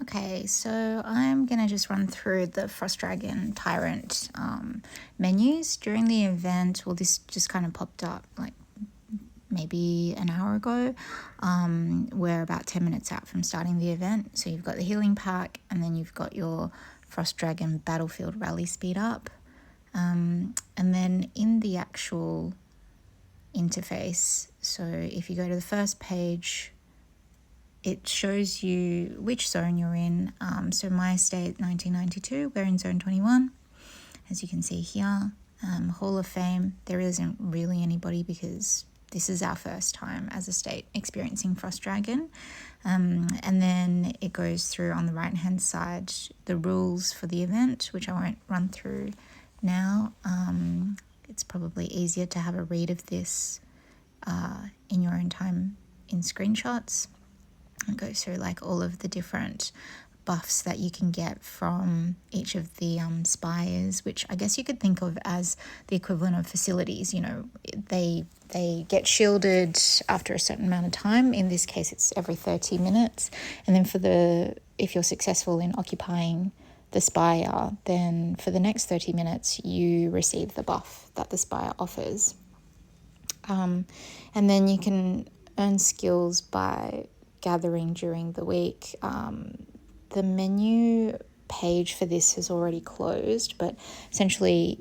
Okay, so I'm going to just run through the Frostdragon Tyrant menus during the event. Well, this just kind of popped up like maybe an hour ago. We're about 10 minutes out from starting the event. So you've got the healing pack, and then you've got your Frostdragon Battlefield rally speed up. And then in the actual interface, so if you go to the first page, it shows you which zone you're in. So my state, 1992, we're in zone 21. As you can see here, Hall of Fame, there isn't really anybody because this is our first time as a state experiencing Frostdragon. And then it goes through on the right-hand side the rules for the event, which I won't run through now. It's probably easier to have a read of this in your own time in screenshots. It goes through like all of the different buffs that you can get from each of the spires, which I guess you could think of as the equivalent of facilities. You know, they get shielded after a certain amount of time. In this case, it's every 30 minutes. And then if you're successful in occupying the spire, then for the next 30 minutes, you receive the buff that the spire offers. And then you can earn skills by gathering during the week. The menu page for this is already closed, but essentially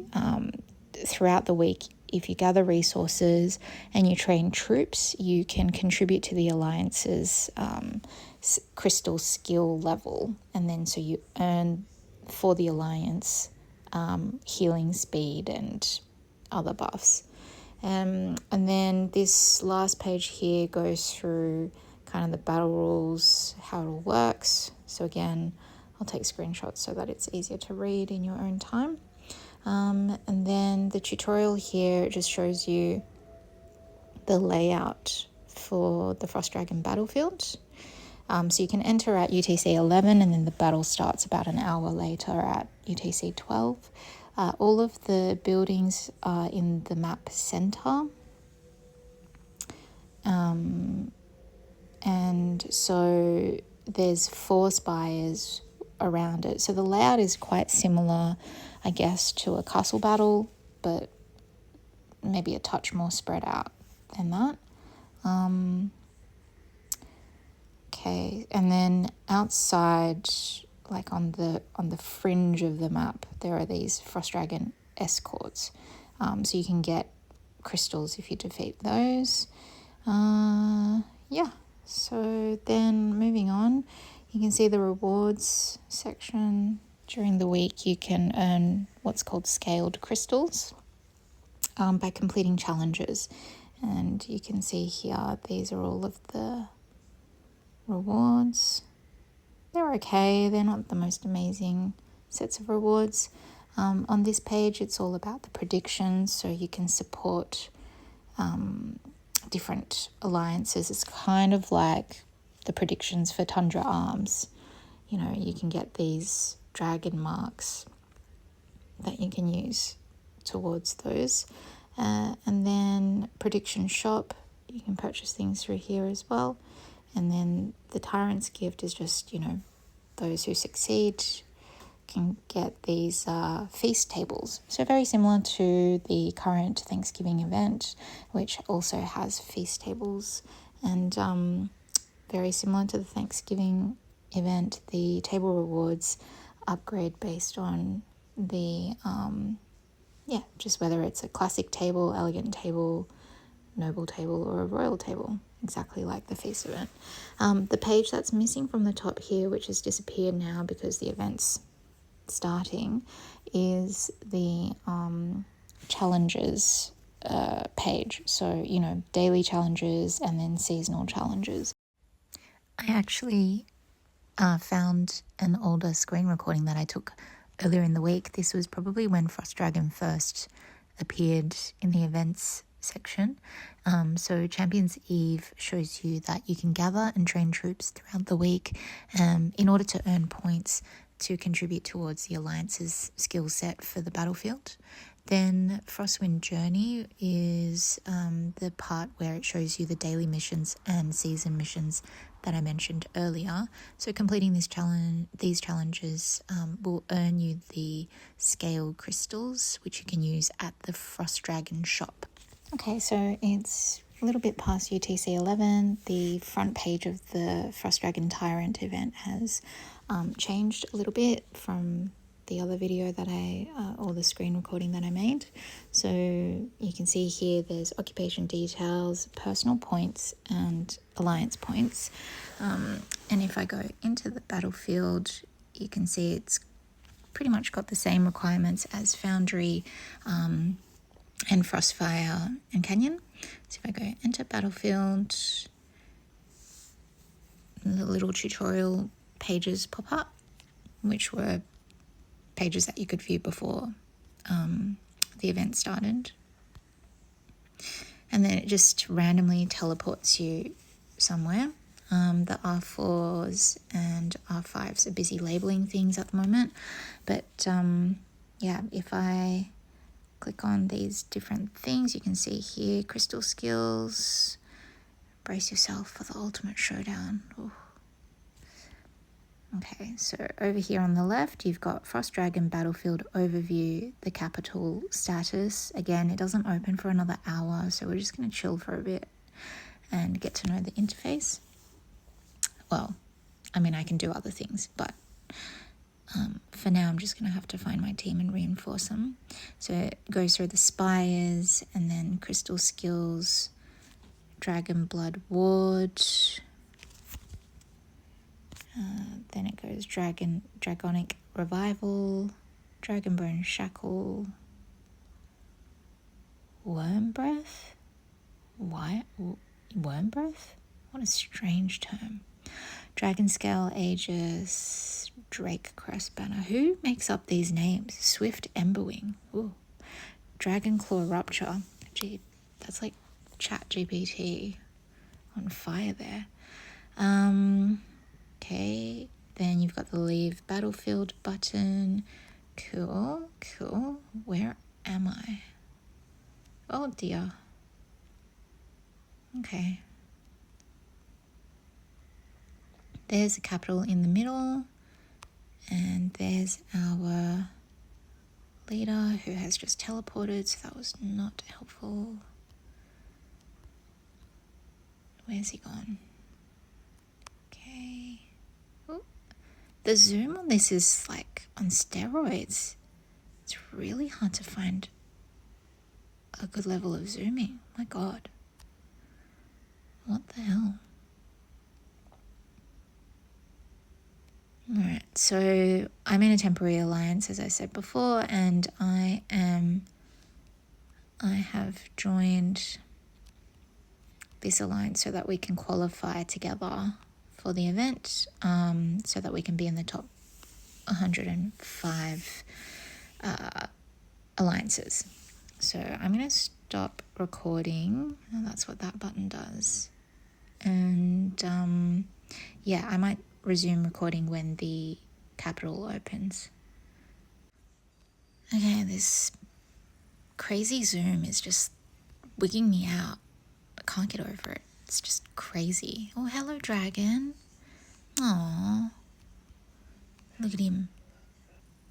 throughout the week, if you gather resources and you train troops, you can contribute to the Alliance's crystal skill level. And then so you earn for the Alliance healing speed and other buffs. And then this last page here goes through kind of the battle rules, how it all works. So again, I'll take screenshots so that it's easier to read in your own time. And then the tutorial here just shows you the layout for the Frostdragon Battlefield. So you can enter at UTC 11 and then the battle starts about an hour later at UTC 12. All of the buildings are in the map center. And so there's 4 spires around it. So the layout is quite similar, I guess, to a castle battle, but maybe a touch more spread out than that. Okay, and then outside, like on the fringe of the map, there are these Frostdragon Escorts. So you can get crystals if you defeat those. So then moving on, you can see the rewards section. During the week, you can earn what's called scaled crystals by completing challenges. And you can see here, these are all of the rewards. They're okay. They're not the most amazing sets of rewards. On this page, it's all about the predictions, so you can support different alliances. It's kind of like the predictions for Tundra Arms. You know, you can get these dragon marks that you can use towards those. And then prediction shop, you can purchase things through here as well. And then the Tyrant's gift is just, you know, those who succeed can get these feast tables. So very similar to the current Thanksgiving event, which also has feast tables. And very similar to the Thanksgiving event, the table rewards upgrade based on the, just whether it's a classic table, elegant table, noble table, or a royal table, exactly like the feast event. The page that's missing from the top here, which has disappeared now because the event's starting, is the challenges page. So, you know, daily challenges and then seasonal challenges. I actually found an older screen recording that I took earlier in the week. This was probably when Frostdragon first appeared in the events section. So Champions Eve shows you that you can gather and train troops throughout the week in order to earn points to contribute towards the Alliance's skill set for the battlefield. Then Frostwind Journey is the part where it shows you the daily missions and season missions that I mentioned earlier. So completing these challenges will earn you the scale crystals, which you can use at the Frostdragon shop. Okay, so it's a little bit past UTC 11. The front page of the Frostdragon Tyrant event has changed a little bit from the other video that or the screen recording that I made. So you can see here there's occupation details, personal points and alliance points. And if I go into the battlefield, you can see it's pretty much got the same requirements as Foundry and Frostfire and Canyon. So if I go enter battlefield, the little tutorial pages pop up, which were pages that you could view before the event started. And then it just randomly teleports you somewhere. The R4s and R5s are busy labeling things at the moment. But yeah, if I click on these different things, you can see here, crystal skills, brace yourself for the ultimate showdown. Ooh. Okay, so over here on the left, you've got Frostdragon Battlefield Overview, the capital status. Again, it doesn't open for another hour, so we're just going to chill for a bit and get to know the interface. Well, I mean, I can do other things, but for now, I'm just going to have to find my team and reinforce them. So it goes through the spires and then crystal skills, Dragon Blood Ward. Then it goes Dragonic Revival, Dragonborn Shackle, Worm Breath? Worm Breath? What a strange term. Dragon Scale Aegis, Drake Crest Banner. Who makes up these names? Swift Emberwing. Ooh. Dragon Claw Rupture. Gee, that's like ChatGPT on fire there. Okay, then you've got the Leave Battlefield button. Cool. Where am I? Oh dear. Okay. There's the capital in the middle. And there's our leader who has just teleported, so that was not helpful. Where's he gone? Okay. Ooh. The zoom on this is like on steroids. It's really hard to find a good level of zooming. My God. What the hell? Alright, so I'm in a temporary alliance, as I said before, and I have joined this alliance so that we can qualify together for the event, so that we can be in the top 105 alliances. So I'm going to stop recording, and that's what that button does. And yeah, I might resume recording when the capital opens. Okay, this crazy zoom is just wigging me out. I can't get over it. It's just crazy. Oh, hello, dragon. Aww. Look at him.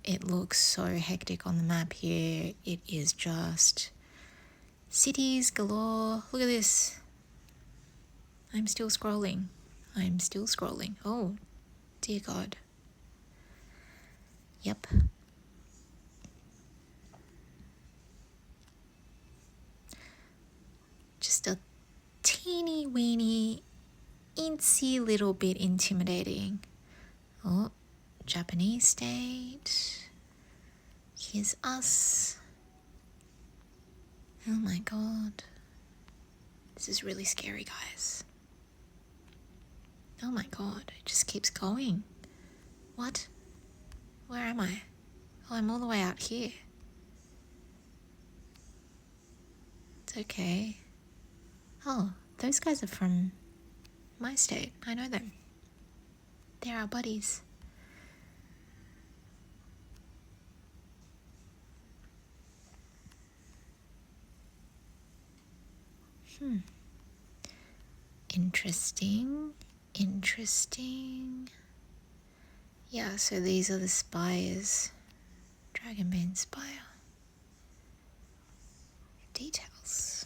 It looks so hectic on the map here. It is just cities galore. Look at this. I'm still scrolling. Oh, dear God. Yep. Just a teeny weeny, incy little bit intimidating. Oh, Japanese state. Here's us. Oh my God. This is really scary, guys. Oh my God, it just keeps going. What? Where am I? Oh, I'm all the way out here. It's okay. Oh, those guys are from my state. I know them. They're our buddies. Interesting. Yeah, so these are the spires. Dragonbane spire. Details.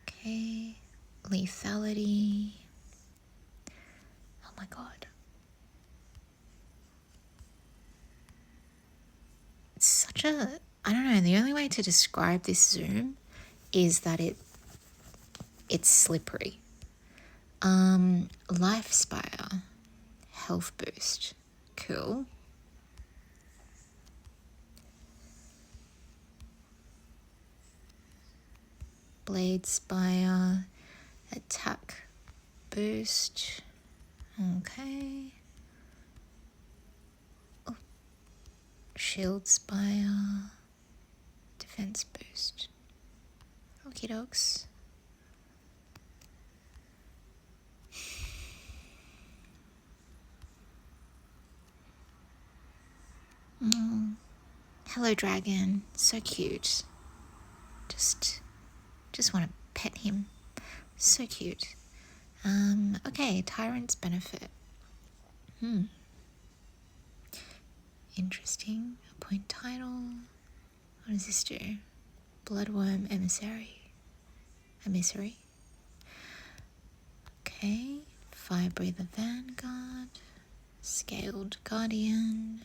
Okay. Lethality. Oh my god. It's such a... I don't know, the only way to describe this zoom is that it's slippery. Life spire. Health boost. Cool. Blade spire. Attack boost. Okay. Oh. Shield spire. Defense boost. Okie dokes. Hello, dragon. So cute. Just want to pet him. So cute. Okay, Tyrant's benefit. Interesting. Appoint title. What does this do? Bloodworm emissary. Okay. Fire breather vanguard. Scaled guardian.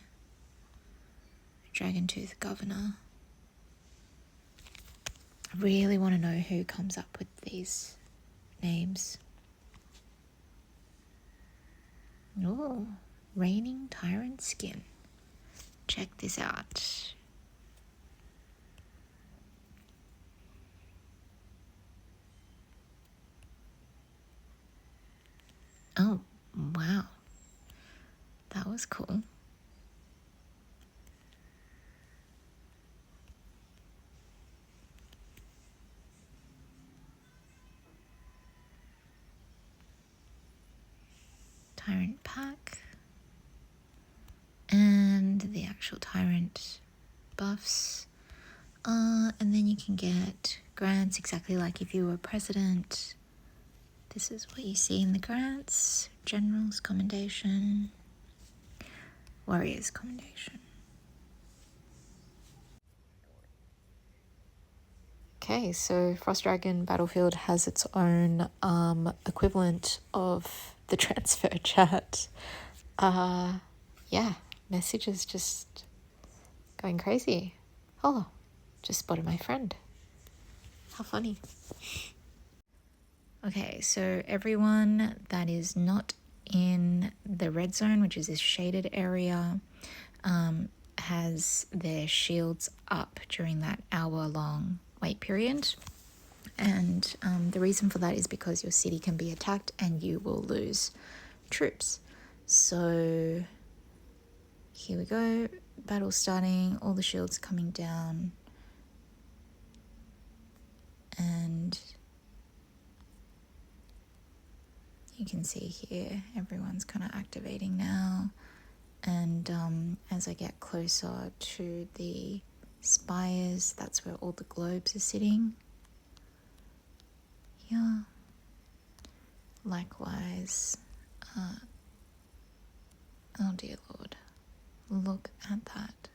Dragon tooth governor. I really want to know who comes up with these names. Oh, reigning tyrant skin. Check this out. Oh, wow. That was cool. Tyrant pack. And the actual tyrant buffs. And then you can get grants exactly like if you were president. This is what you see in the grants. General's commendation. Warrior's commendation. Okay, so Frostdragon Battlefield has its own equivalent of the transfer chat. Yeah, messages just going crazy. Oh, just spotted my friend. How funny. Okay, so everyone that is not in the red zone, which is this shaded area, has their shields up during that hour-long wait period. And the reason for that is because your city can be attacked and you will lose troops. So here we go. Battle starting, all the shields coming down. And you can see here, everyone's kind of activating now. And as I get closer to the spires, that's where all the globes are sitting. Yeah. Likewise. Oh dear Lord. Look at that.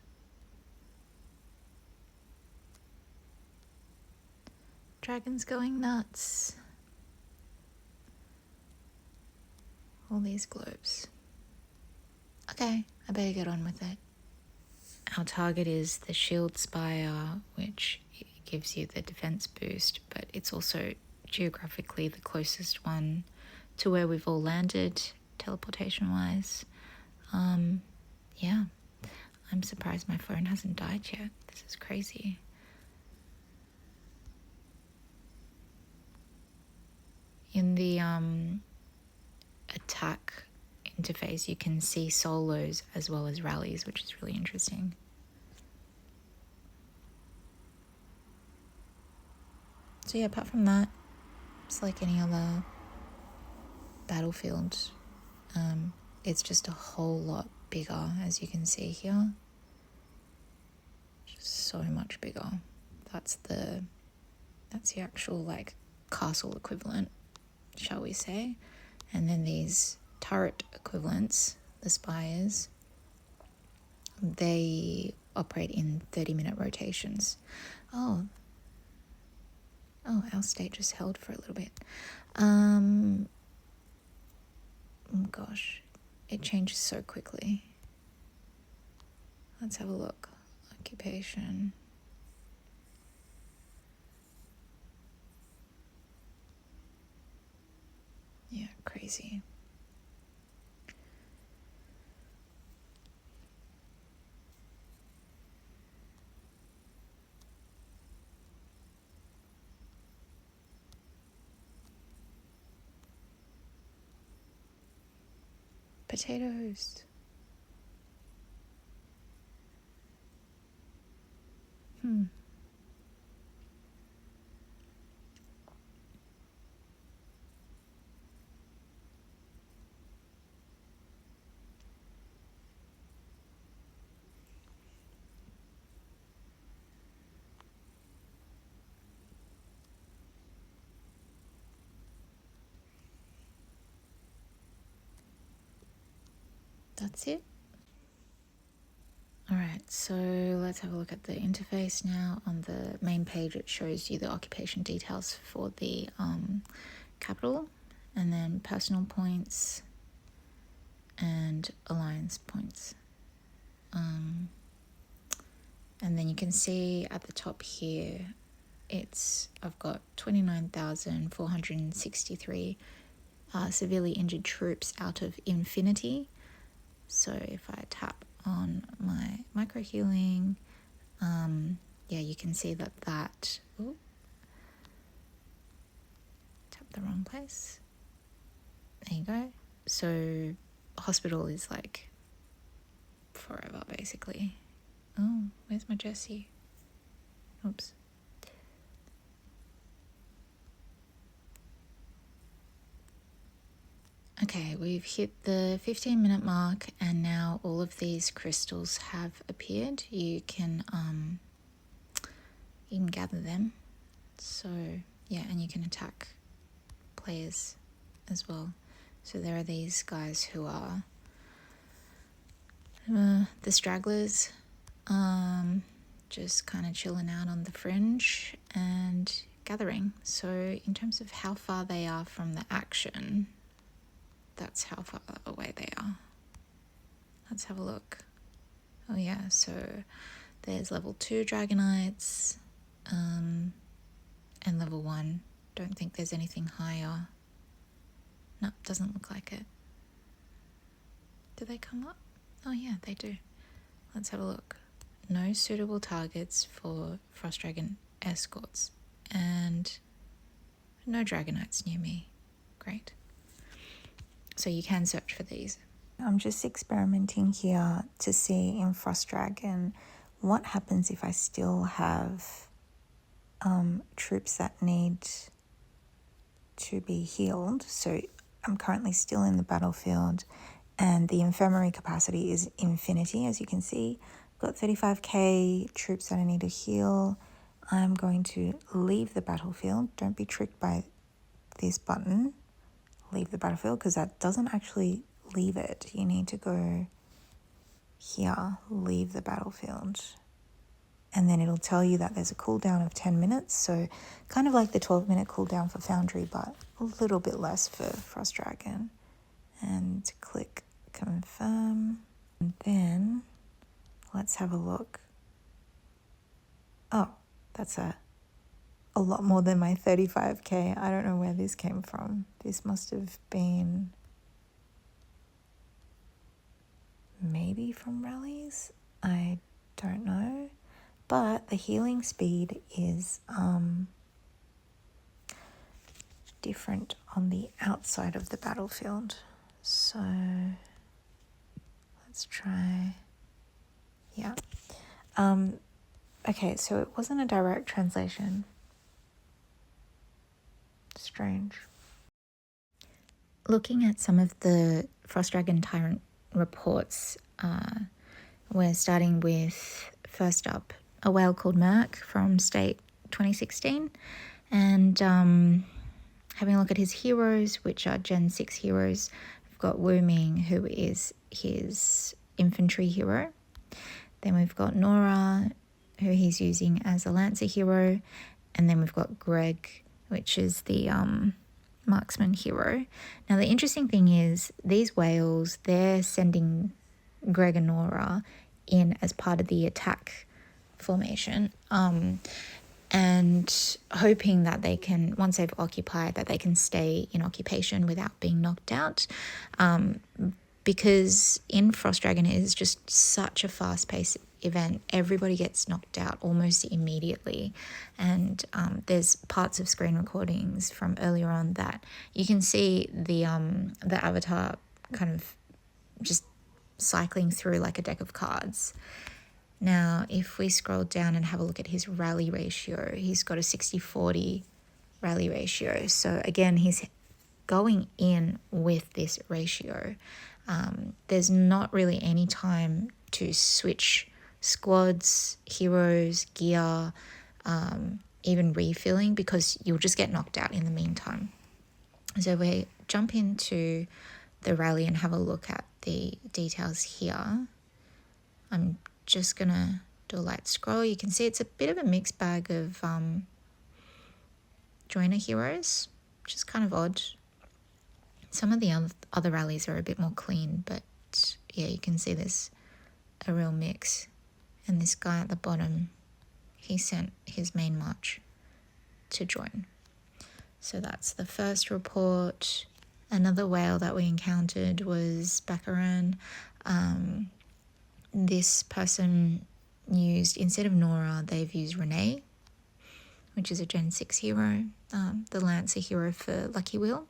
Dragon's going nuts. All these globes. Okay, I better get on with it. Our target is the shield spire, which gives you the defense boost, but it's also geographically the closest one to where we've all landed, teleportation-wise. Yeah, I'm surprised my phone hasn't died yet. This is crazy. In the attack interface, you can see solos as well as rallies, which is really interesting. So yeah, apart from that, it's like any other battlefield. It's just a whole lot bigger, as you can see here. Just so much bigger. That's the That's the actual like castle equivalent, shall we say. And then these turret equivalents, the spires, they operate in 30-minute rotations. Oh, our state just held for a little bit. Gosh, it changes so quickly. Let's have a look. Occupation. Yeah, crazy. Potatoes. That's it. All right, so let's have a look at the interface now. On the main page, it shows you the occupation details for the capital, and then personal points and alliance points. And then you can see at the top here, I've got 29,463 severely injured troops out of infinity. So if I tap on my micro healing, yeah, you can see that tap the wrong place. There you go. So hospital is like forever, basically. Oh, where's my Jessie? Oops. Okay, we've hit the 15-minute mark, and now all of these crystals have appeared. You can gather them. So yeah, and you can attack players as well. So there are these guys who are the stragglers, just kind of chilling out on the fringe and gathering. So in terms of how far they are from the action, that's how far away they are. Let's have a look. Oh yeah, so there's level 2 dragonites, and level 1. Don't think there's anything higher. No, doesn't look like it. Do they come up? Oh yeah, they do. Let's have a look. No suitable targets for Frostdragon Escorts, and no dragonites near me. Great. So you can search for these. I'm just experimenting here to see in Frostdragon what happens if I still have troops that need to be healed. So I'm currently still in the battlefield, and the infirmary capacity is infinity, as you can see. I've got 35k troops that I need to heal. I'm going to leave the battlefield. Don't be tricked by this button. Leave the battlefield, because that doesn't actually leave it. You need to go here, leave the battlefield. And then it'll tell you that there's a cooldown of 10 minutes. So kind of like the 12-minute cooldown for Foundry, but a little bit less for Frostdragon. And click confirm. And then let's have a look. Oh, that's a lot more than my 35k. I don't know where this came from. This must have been maybe from rallies. I don't know. But the healing speed is different on the outside of the battlefield. So let's try. Yeah. Okay, so it wasn't a direct translation. Strange. Looking at some of the Frostdragon Tyrant reports, we're starting with, first up, a whale called Merc from state 2016, And having a look at his heroes, which are Gen 6 heroes, we've got Wu Ming, who is his infantry hero. Then we've got Nora, who he's using as a Lancer hero. And then we've got Greg, which is the marksman hero. Now, the interesting thing is these whales, they're sending Greg and Nora in as part of the attack formation. And hoping that they can, once they've occupied, that they can stay in occupation without being knocked out. Because in Frostdragon, it is just such a fast-paced event. Everybody gets knocked out almost immediately. And there's parts of screen recordings from earlier on that you can see the avatar kind of just cycling through like a deck of cards. Now, if we scroll down and have a look at his rally ratio, he's got a 60-40 rally ratio. So again, he's going in with this ratio. There's not really any time to switch squads, heroes, gear, even refilling, because you'll just get knocked out in the meantime. So we jump into the rally and have a look at the details here. I'm just gonna do a light scroll. You can see it's a bit of a mixed bag of joiner heroes, which is kind of odd. Some of the other rallies are a bit more clean, but yeah, you can see there's a real mix. And this guy at the bottom, he sent his main march to join. So that's the first report. Another whale that we encountered was Baccaran. This person used, instead of Nora, they've used Renee, which is a Gen 6 hero, the Lancer hero for Lucky Wheel.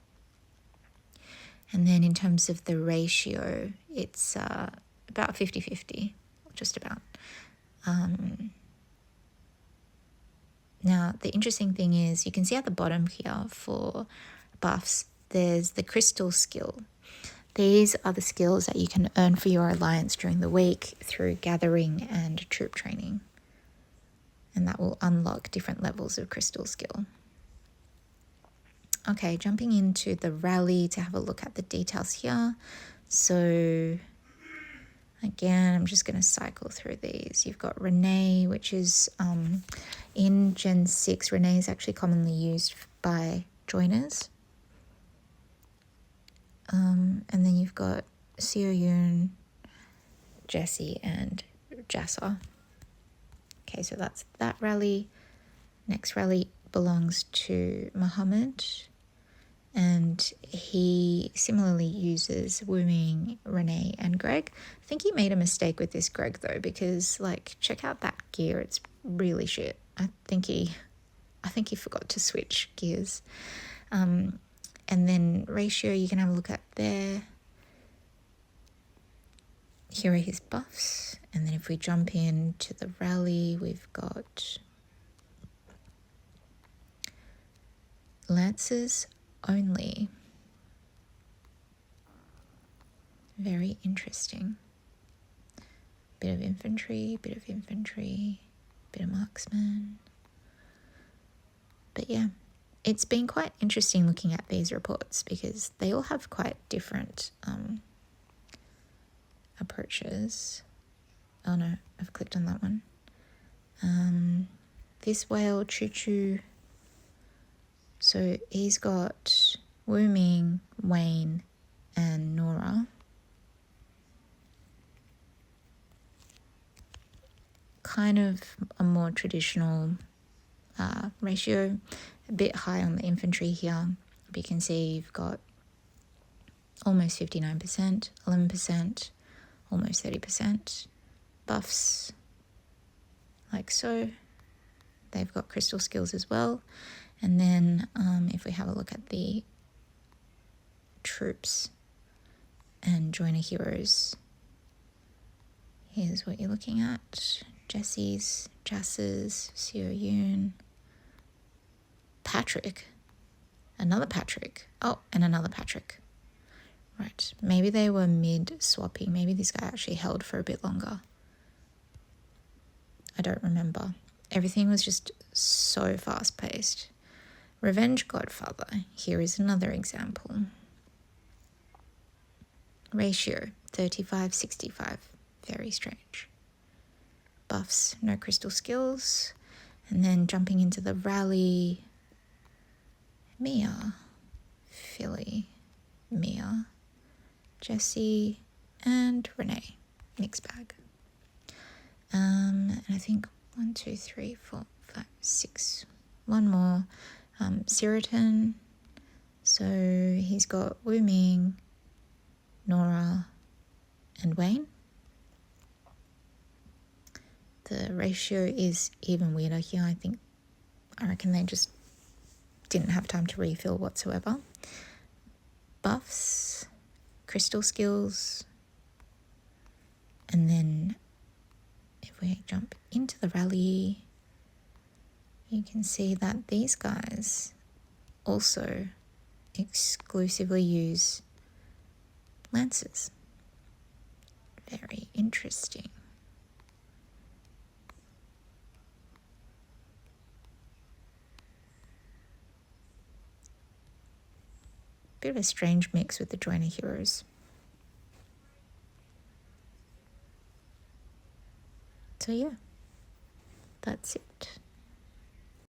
And then in terms of the ratio, it's about 50-50, just about. Now, the interesting thing is you can see at the bottom here for buffs, there's the crystal skill. These are the skills that you can earn for your alliance during the week through gathering and troop training. And that will unlock different levels of crystal skill. Okay, jumping into the rally to have a look at the details here. So again, I'm just going to cycle through these. You've got Renee, which is in Gen 6. Renee is actually commonly used by joiners. And then you've got Seo Yoon, Jesse, and Jassa. Okay, so that's that rally. Next rally belongs to Muhammad, and he similarly uses Wu Ming, Renee, and Greg. I think he made a mistake with this Greg though, because like check out that gear, it's really shit. I think he forgot to switch gears. And then ratio, you can have a look at there. Here are his buffs. And then if we jump into the rally, we've got Lancers only. Very interesting. Bit of infantry, bit of marksman. But yeah. It's been quite interesting looking at these reports because they all have quite different approaches. Oh no, I've clicked on that one. This whale, Choo Choo. So he's got Wu Ming, Wayne, and Nora. Kind of a more traditional ratio. A bit high on the infantry here, but you can see you've got almost 59%, 11%, almost 30% buffs, like so. They've got crystal skills as well. And then if we have a look at the troops and joiner heroes, here's what you're looking at. Jesse's, Jas's, Seo Yoon, Patrick, another Patrick, oh, and another Patrick. Right, maybe they were mid-swapping. Maybe this guy actually held for a bit longer. I don't remember. Everything was just so fast-paced. Revenge Godfather. Here is another example. Ratio 35-65. Very strange. Buffs, no crystal skills. And then jumping into the rally, Mia, Philly, Mia, Jessie, and Renee. Mixed bag. And I think 1, 2, 3, 4, 5, 6. One more. Siriton. So he's got Wu Ming, Nora, and Wayne. The ratio is even weirder here. I reckon they just didn't have time to refill whatsoever. Buffs, crystal skills, and then if we jump into the rally, you can see that these guys also exclusively use lances. Very interesting. Bit of a strange mix with the joiner heroes. So yeah, that's it.